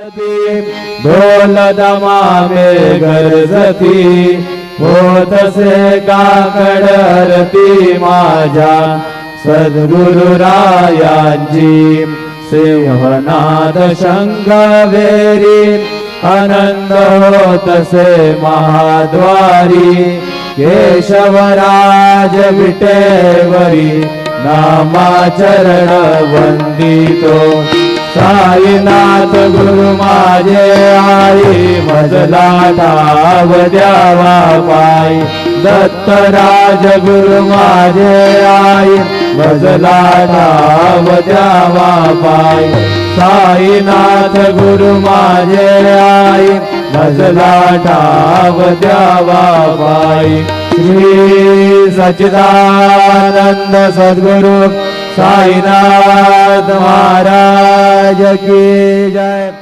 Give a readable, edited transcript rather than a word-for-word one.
ढोल दमामे गरजती होतसे काकड आरती माझ्या सद्गुरुरायांची सिंहनाद शंखवेरी आनंद होतसे महाद्वारी केशवराज विटेवरी नामाचरण वंदितो साईनाथ गुरु माझे आई मजला ठाव द्यावा पायी दत्तराज गुरु माझे आई मजला ठाव द्यावा पायी साईनाथ गुरु माझे आई मजला ठाव द्यावा पायी श्री सच्चिदानंद सद्गुरु साईनाथ महाराज की जय।